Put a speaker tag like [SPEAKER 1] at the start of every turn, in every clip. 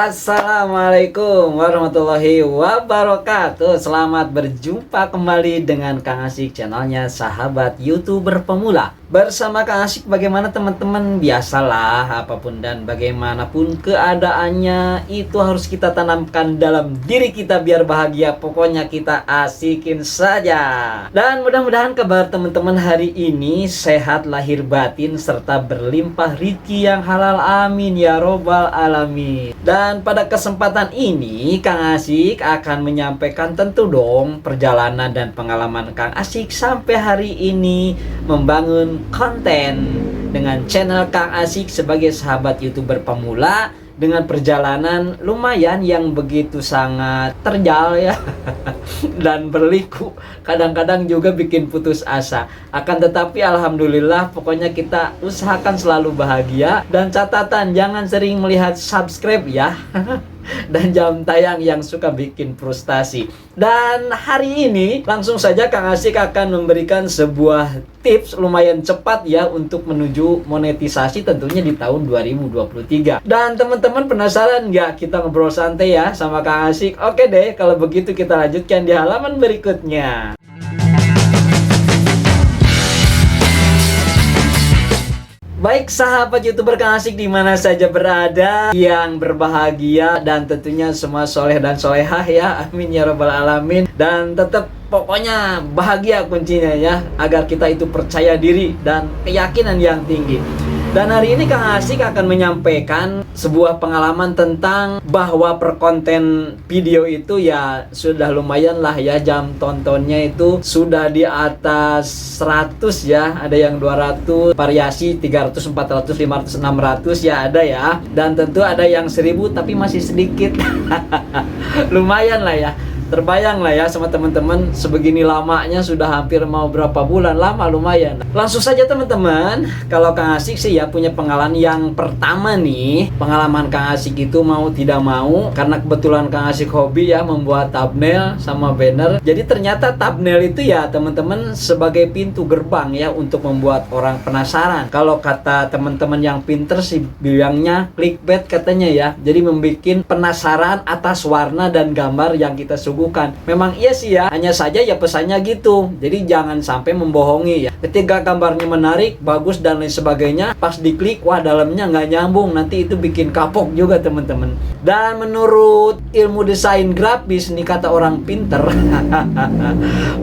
[SPEAKER 1] Assalamualaikum warahmatullahi wabarakatuh. Selamat berjumpa kembali dengan Kang Asik, channelnya sahabat YouTuber pemula. Bersama Kang Asik, bagaimana teman-teman? Biasalah, apapun dan bagaimanapun keadaannya, itu harus kita tanamkan dalam diri kita biar bahagia. Pokoknya kita asikin saja. Dan mudah-mudahan kabar teman-teman hari ini sehat lahir batin serta berlimpah rezeki yang halal, amin ya robbal alamin. Dan pada kesempatan ini Kang Asik akan menyampaikan tentu dong perjalanan dan pengalaman Kang Asik sampai hari ini membangun konten dengan channel Kang Asik sebagai sahabat YouTuber pemula, dengan perjalanan lumayan yang begitu sangat terjal ya dan berliku, kadang-kadang juga bikin putus asa. Akan tetapi alhamdulillah, pokoknya kita usahakan selalu bahagia. Dan catatan, jangan sering melihat subscribe ya dan jam tayang yang suka bikin frustasi. Dan hari ini langsung saja Kang Asik akan memberikan sebuah tips lumayan cepat ya untuk menuju monetisasi tentunya di tahun 2023. Dan teman-teman penasaran nggak kita ngobrol santai ya sama Kang Asik? Oke deh, kalau begitu kita lanjutkan di halaman berikutnya. Baik sahabat YouTuber Kang Asik di mana saja berada, yang berbahagia dan tentunya semua soleh dan solehah ya, amin ya robbal alamin. Dan tetap pokoknya bahagia kuncinya ya, agar kita itu percaya diri dan keyakinan yang tinggi. Dan hari ini Kang Asik akan menyampaikan sebuah pengalaman tentang bahwa per konten video itu ya sudah lumayan lah ya, jam tontonnya itu sudah di atas 100 ya, ada yang 200, variasi 300, 400, 500, 600 ya ada ya. Dan tentu ada yang 1000 tapi masih sedikit. Lumayan lah ya. Terbayang lah ya sama teman-teman, sebegini lamanya sudah hampir mau berapa bulan, lama lumayan. Langsung saja teman-teman, kalau Kang Asik sih ya punya pengalaman yang pertama nih. Pengalaman Kang Asik itu mau tidak mau, karena kebetulan Kang Asik hobi ya membuat thumbnail sama banner. Jadi ternyata thumbnail itu ya teman-teman sebagai pintu gerbang ya untuk membuat orang penasaran. Kalau kata teman-teman yang pinter sih bilangnya clickbait katanya ya. Jadi membuat penasaran atas warna dan gambar yang kita suguhkan. Memang iya sih ya, hanya saja ya pesannya gitu. Jadi jangan sampai membohongi ya. Ketika gambarnya menarik, bagus dan lain sebagainya, pas diklik, wah dalamnya nggak nyambung, nanti itu bikin kapok juga teman-teman. Dan menurut ilmu desain grafis nih kata orang pinter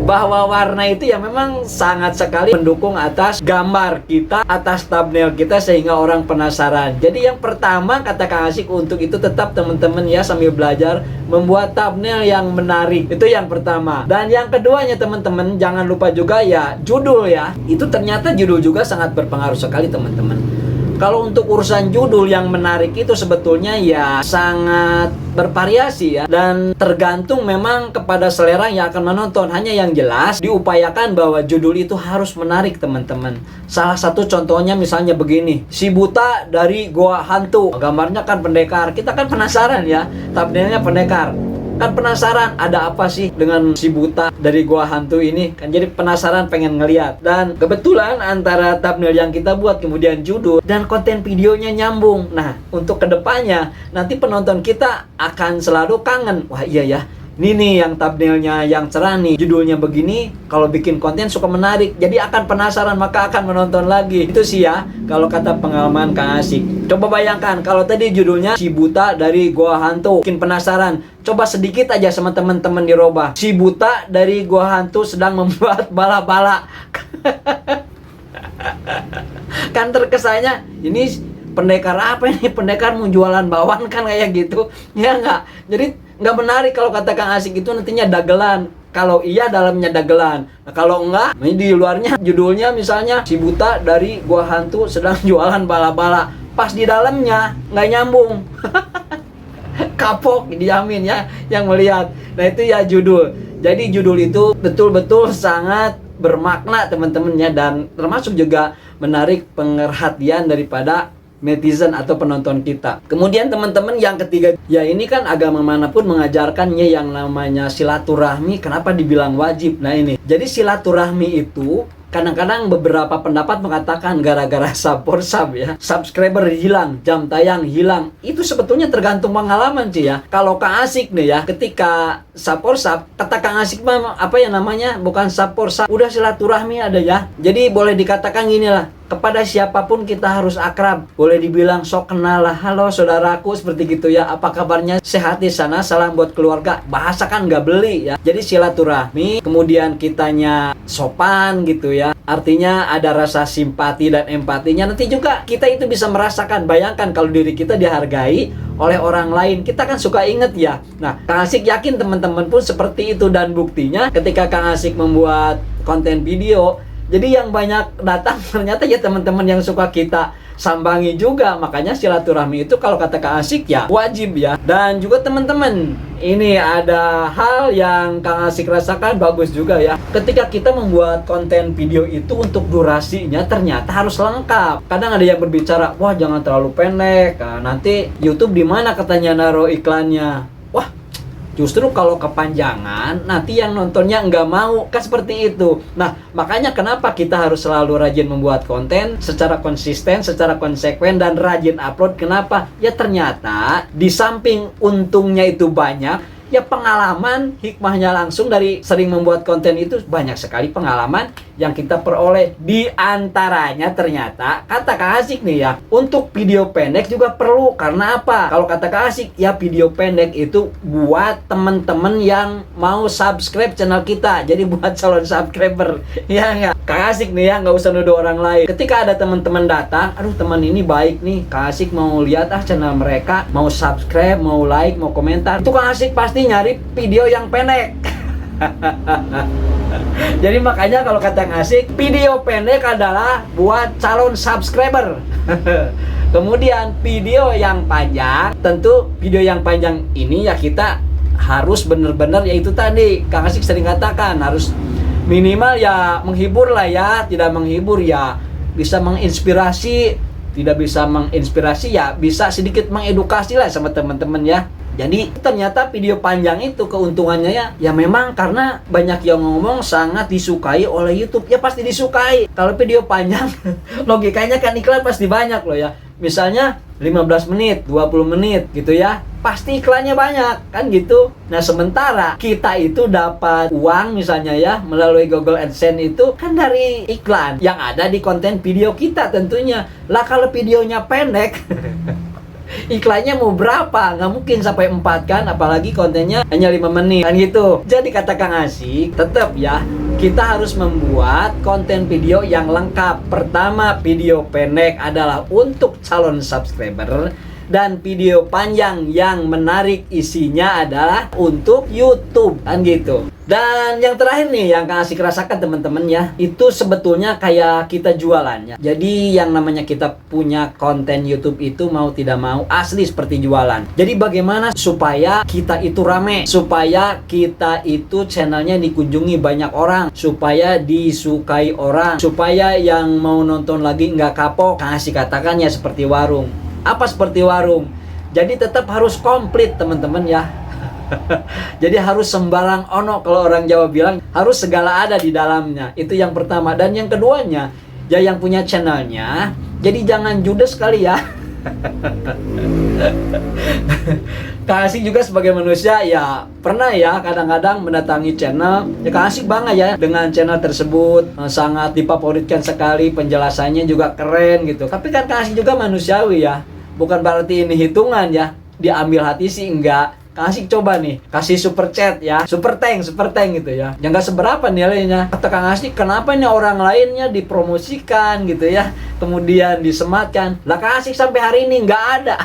[SPEAKER 1] bahwa warna itu ya memang sangat sekali mendukung atas gambar kita, atas thumbnail kita sehingga orang penasaran. Jadi yang pertama kata Kang Asik untuk itu tetap teman-teman ya sambil belajar membuat thumbnail yang menarik. Itu yang pertama. Dan yang keduanya teman-teman jangan lupa juga ya judul ya. Itu ternyata judul juga sangat berpengaruh sekali teman-teman. Kalau untuk urusan judul yang menarik itu sebetulnya ya sangat bervariasi ya, dan tergantung memang kepada selera yang akan menonton. Hanya yang jelas diupayakan bahwa judul itu harus menarik teman-teman. Salah satu contohnya misalnya begini, Si Buta dari Goa Hantu. Gambarnya kan pendekar, kita kan penasaran ya, thumbnailnya pendekar. Kan penasaran ada apa sih dengan si buta dari Goa Hantu ini, kan jadi penasaran pengen ngeliat. Dan kebetulan antara thumbnail yang kita buat kemudian judul dan konten videonya nyambung. Nah untuk kedepannya nanti penonton kita akan selalu kangen, wah iya ya ini nih yang thumbnailnya yang cerah nih, judulnya begini, kalau bikin konten suka menarik, jadi akan penasaran maka akan menonton lagi. Itu sih ya kalau kata pengalaman Kang Asik. Coba bayangkan kalau tadi judulnya Si Buta dari Goa Hantu, bikin penasaran. Coba sedikit aja sama teman-teman dirubah, Si Buta dari Goa Hantu sedang membuat bala-bala. Kan terkesannya ini pendekar apa ini, pendekar mau jualan bawang kan kayak gitu ya nggak. Jadi nggak menarik kalau kata Kang Asik itu nantinya dagelan. Kalau iya dalamnya dagelan, nah, kalau enggak ini di luarnya judulnya misalnya Si Buta dari Goa Hantu sedang jualan bala-bala, pas di dalamnya nggak nyambung. Kapok dijamin ya yang melihat. Nah itu ya judul. Jadi judul itu betul-betul sangat bermakna teman-teman ya, dan termasuk juga menarik perhatian daripada netizen atau penonton kita. Kemudian teman-teman yang ketiga, ya ini kan agama manapun mengajarkannya yang namanya silaturahmi. Kenapa dibilang wajib? Nah ini, jadi silaturahmi itu Kadang-kadang beberapa pendapat mengatakan gara-gara support sub ya, subscriber hilang, jam tayang hilang. Itu sebetulnya tergantung pengalaman sih ya. Kalau Kang Asik nih ya, ketika support sub, kata Kang Asik mah apa ya namanya, bukan support sub, udah silaturahmi ada ya. Jadi boleh dikatakan gini lah, kepada siapapun kita harus akrab. Boleh dibilang sok kenal lah, halo saudaraku, seperti gitu ya. Apa kabarnya, sehat di sana, salam buat keluarga. Bahasa kan nggak beli ya. Jadi silaturahmi, kemudian kitanya sopan gitu ya. Artinya ada rasa simpati dan empatinya. Nanti juga kita itu bisa merasakan, bayangkan kalau diri kita dihargai oleh orang lain. Kita kan suka inget ya. Nah, Kang Asik yakin teman-teman pun seperti itu. Dan buktinya ketika Kang Asik membuat konten video, jadi yang banyak datang ternyata ya teman-teman yang suka kita sambangi juga. Makanya silaturahmi itu kalau kata Kang Asik ya wajib ya. Dan juga teman-teman, ini ada hal yang Kang Asik rasakan bagus juga ya. Ketika kita membuat konten video itu untuk durasinya ternyata harus lengkap. Kadang ada yang berbicara, wah jangan terlalu pendek, nah, nanti YouTube di mana katanya naruh iklannya. Wah, justru kalau kepanjangan, nanti yang nontonnya nggak mau, kan seperti itu. Nah, makanya kenapa kita harus selalu rajin membuat konten secara konsisten, secara konsekuen, dan rajin upload. Kenapa? Ya ternyata di samping untungnya itu banyak, ya pengalaman, hikmahnya langsung dari sering membuat konten itu banyak sekali pengalaman yang kita peroleh. Di antaranya ternyata, kata Kang Asik nih ya, untuk video pendek juga perlu. Karena apa? Kalau kata Kang Asik, ya video pendek itu buat temen-temen yang mau subscribe channel kita. Jadi buat calon subscriber. Ya nggak? Kang Asik nih ya, nggak usah nuduh orang lain. Ketika ada teman-teman datang, aduh teman ini baik nih, Kang Asik mau lihat channel mereka, mau subscribe, mau like, mau komentar. Itu Kang Asik pasti nyari video yang pendek. Jadi makanya kalau kata Kang Asik, video pendek adalah buat calon subscriber. Kemudian video yang panjang, tentu video yang panjang ini ya kita harus benar-benar, yaitu tadi Kang Asik sering katakan, harus minimal ya menghibur lah ya. Tidak menghibur ya bisa menginspirasi, tidak bisa menginspirasi ya bisa sedikit mengedukasi lah sama teman-teman ya. Jadi ternyata video panjang itu keuntungannya ya memang karena banyak yang ngomong sangat disukai oleh YouTube. Ya pasti disukai. Kalau video panjang logikanya kan iklan pasti banyak loh ya. Misalnya 15 menit, 20 menit gitu ya. Pasti iklannya banyak kan gitu. Nah, sementara kita itu dapat uang misalnya ya melalui Google AdSense itu kan dari iklan yang ada di konten video kita tentunya. Lah kalau videonya pendek iklannya mau berapa? Nggak mungkin sampai 4 kan, apalagi kontennya hanya 5 menit kan gitu. Jadi kata Kang Asik, tetap ya kita harus membuat konten video yang lengkap. Pertama, video pendek adalah untuk calon subscriber, dan video panjang yang menarik isinya adalah untuk YouTube kan gitu. Dan yang terakhir nih yang Kang Asik rasakan teman-teman ya, itu sebetulnya kayak kita jualannya. Jadi yang namanya kita punya konten YouTube itu mau tidak mau asli seperti jualan. Jadi bagaimana supaya kita itu rame, supaya kita itu channelnya dikunjungi banyak orang, supaya disukai orang, supaya yang mau nonton lagi nggak kapok. Kang Asik katakan ya seperti warung. Apa seperti warung? Jadi tetap harus komplit teman-teman ya. Jadi harus sembarang ono, kalau orang Jawa bilang harus segala ada di dalamnya. Itu yang pertama. Dan yang keduanya, ya yang punya channelnya, jadi jangan judes kali ya. Kang Asik juga sebagai manusia ya pernah ya kadang-kadang mendatangi channel. Ya Kang Asik bangga ya dengan channel tersebut, sangat difavoritkan sekali, penjelasannya juga keren gitu. Tapi kan Kang Asik juga manusiawi ya. Bukan berarti ini hitungan ya, diambil hati sih enggak. Kang Asik coba nih kasih super chat ya, super tank gitu ya, yang gak seberapa nilainya. Kata Kang Asik, kenapa nih orang lainnya dipromosikan gitu ya, kemudian disematkan, lah Kang Asik sampai hari ini nggak ada.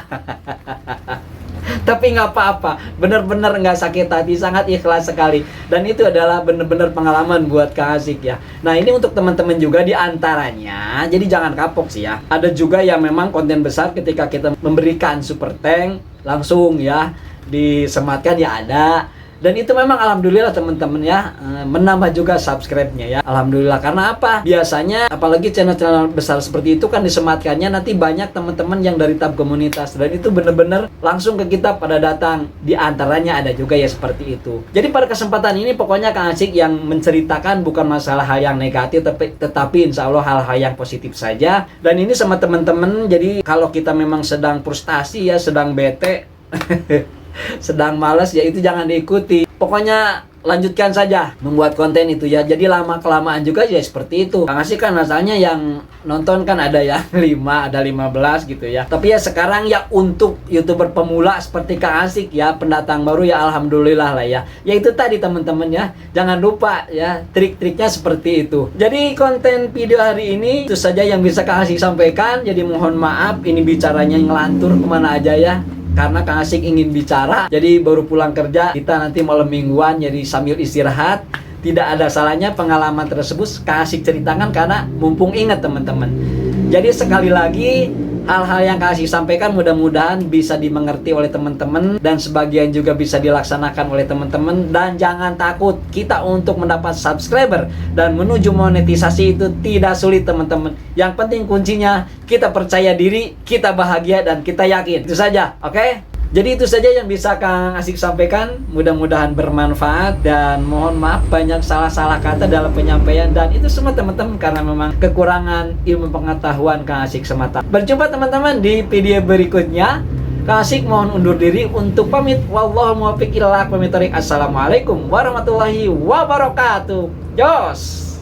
[SPEAKER 1] Tapi nggak apa-apa, bener-bener nggak sakit hati, sangat ikhlas sekali. Dan itu adalah bener-bener pengalaman buat Kang Asik ya. Nah ini untuk teman-teman juga diantaranya, jadi jangan kapok sih ya. Ada juga yang memang konten besar ketika kita memberikan super tank langsung ya disematkan ya ada. Dan itu memang alhamdulillah teman-teman ya, menambah juga subscribe-nya ya. Alhamdulillah, karena apa? Biasanya apalagi channel-channel besar seperti itu kan disematkannya nanti banyak teman-teman yang dari tab komunitas, dan itu bener-bener langsung ke kita pada datang. Di antaranya ada juga ya seperti itu. Jadi pada kesempatan ini pokoknya Kang Asik yang menceritakan bukan masalah hal yang negatif, tetapi insya Allah hal-hal yang positif saja. Dan ini sama teman-teman, jadi kalau kita memang sedang frustasi ya, sedang bete sedang malas ya, itu jangan diikuti. Pokoknya lanjutkan saja membuat konten itu ya. Jadi lama kelamaan juga ya seperti itu. Kang Asik kan asalnya yang nonton kan ada yang 5, ada 15 gitu ya. Tapi ya sekarang ya untuk YouTuber pemula seperti Kang Asik ya, pendatang baru ya alhamdulillah lah ya. Ya itu tadi teman-teman ya. Jangan lupa ya trik-triknya seperti itu. Jadi konten video hari ini itu saja yang bisa Kang Asik sampaikan. Jadi mohon maaf ini bicaranya ngelantur kemana aja ya. Karena Kang Asik ingin bicara, jadi baru pulang kerja, kita nanti malam mingguan, jadi sambil istirahat. Tidak ada salahnya pengalaman tersebut Kang Asik ceritakan karena mumpung ingat teman-teman. Jadi sekali lagi, hal-hal yang Kang Asik sampaikan mudah-mudahan bisa dimengerti oleh teman-teman dan sebagian juga bisa dilaksanakan oleh teman-teman. Dan jangan takut, kita untuk mendapat subscriber dan menuju monetisasi itu tidak sulit teman-teman. Yang penting kuncinya kita percaya diri, kita bahagia, dan kita yakin. Itu saja, oke? Jadi itu saja yang bisa Kang Asik sampaikan. Mudah-mudahan bermanfaat dan mohon maaf banyak salah-salah kata dalam penyampaian, dan itu semua teman-teman karena memang kekurangan ilmu pengetahuan Kang Asik semata. Berjumpa teman-teman di video berikutnya. Kang Asik mohon undur diri untuk pamit. Wallahu muwaffiq ila aqwamit thoriq. Assalamualaikum warahmatullahi wabarakatuh. Jos.